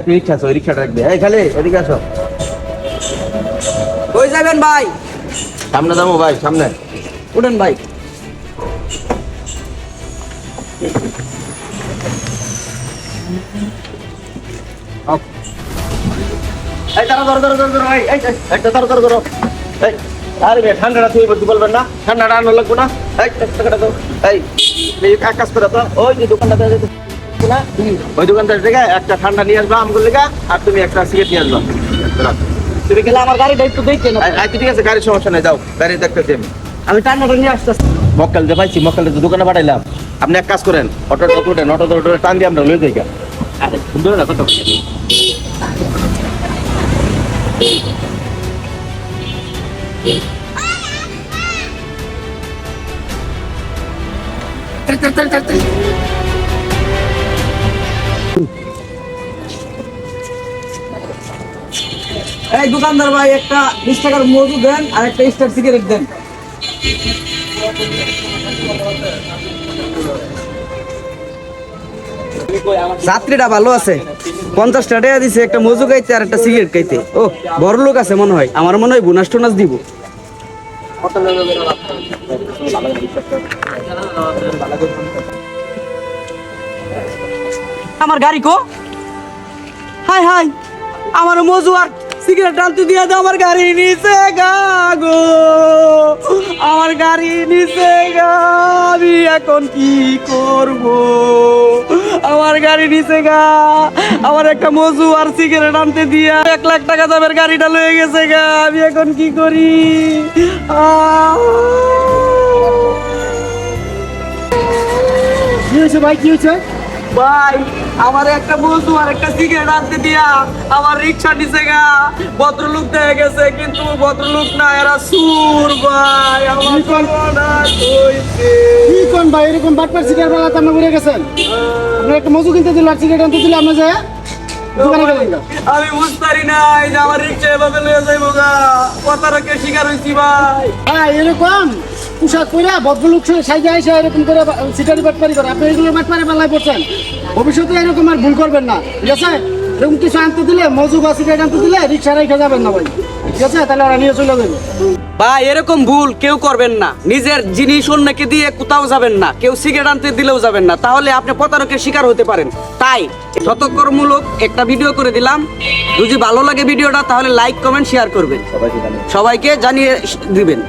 একটা রিক্সা আছে, ওই রিক্সাটা রাখবে। এই খালি এদিকে আসো। কই যাবেন ভাই? সামনে যাবো ভাই, সামনে উঠেন ভাই। এই দাঁড়া, ধরো ধরো ধরো ধরো, এই এই একটা ধরো ধরো ধরো। এই আরে ভাই, ঠান্ডাটা তুই বলতে বলবেন না, ঠান্ডাটা আনো লাগবো না। এই টাকাটা দাও। এই এক কাজ করে তো, ওই যে দোকানটা না, ওই দোকানদার থেকে একটা ঠান্ডা নিয়ে আসবা আমগুলো লেগা, আর তুমি একটা সিগারেট নিয়ে আসবা। তুমি গেলে আমার গাড়িটা একটু দেখতে না। আচ্ছা ঠিক আছে, গাড়ির সমস্যা নেই, যাও গাড়ি দেখতেছি আমি। আমি টান্নাটা নিয়ে আসতেছি। মক্কেল যে পাইছি, মক্কেল তো দোকানে পাঠাইলাম। আপনি এক কাজ করেন, অটো উঠেন, অটো টান দিয়ে আমরা লই যাই। আরে সুন্দর না কত। এই দোকানদার ভাই, একটা 20 টাকার মজু দেন আর একটা স্টার সিগারেট দেন। যাত্রীটা ভালো আছে, 50 টাকা দিছে একটা মজু খাইতে আর একটা সিগারেট খাইতে। ও বড় লোক আছে মনে হয়, আমার মনে হয় বোনাস টোনাস দিব। আমার গাড়ি কো? হাই হাই, আমার মজু আর সিগারেট আনতে দিয়া দে। আমার গাড়ি নিচে গা গো, আমার গাড়ি নিচে গা, আমি এখন কি করব? আমার গাড়ি নিচে গা, আমার একটা মজু আর সিগারেট আনতে দিয়া 1 লাখ টাকা দামের গাড়িটা লয়ে গেছে গা, আমি এখন কি করি? কি হয়েছে ভাই, কি হয়েছে? ভাই আমার একটা বন্ধু আর একটা সিগারেট আনতে দিয়া আমার রিক্সা নিচে গা, ভদ্রলোক দেখা গেছে কিন্তু ভদ্রলোক না, এরা সুর। ভাই আমার সর্বনাশ হইছে। কি কোন ভাই, এরকম বাটপার সিগারেট বেলাতে আপনি ঘুরে গেছেন? আপনার একটা মজু কিনতে দিল আর সিগারেট আনতে দিলে আপনি যে দোকানে গেলেন না? আমি বুঝতে পারি নাই যে আমার রিক্সা এভাবে লয়ে যাইবো গা, কথাটাকে শিকার হইছি ভাই। হ্যাঁ, এরকম পোশাক পরে ভদ্রলোক সাইজে আইসা এরকম করে সিটারি বাটপারি করে, আপনি এগুলো বাটপারে পাল্লায় পড়ছেন। ভবিষ্যতে এরকম আর ভুল করবেন না, ঠিক আছে? এরকম কিছু আনতে দিলে, মজু বা সিগারেট আনতে দিলে রিক্সা রেখে যাবেন না ভাই, ঠিক আছে? তাহলে ওরা নিয়ে চলে যাবে। ভাই এরকম ভুল কেউ করবেন না, নিজের জিনিস অন্যকে দিয়ে কোথাও যাবেন না, কেউ সিগারেট আনতে দিলেও যাবেন না, তাহলে আপনি প্রতারকের শিকার হতে পারেন। তাই সতর্কমূলক একটা ভিডিও করে দিলাম। যদি ভালো লাগে ভিডিওটা তাহলে লাইক কমেন্ট শেয়ার করবেন, সবাইকে জানিয়ে দিবেন।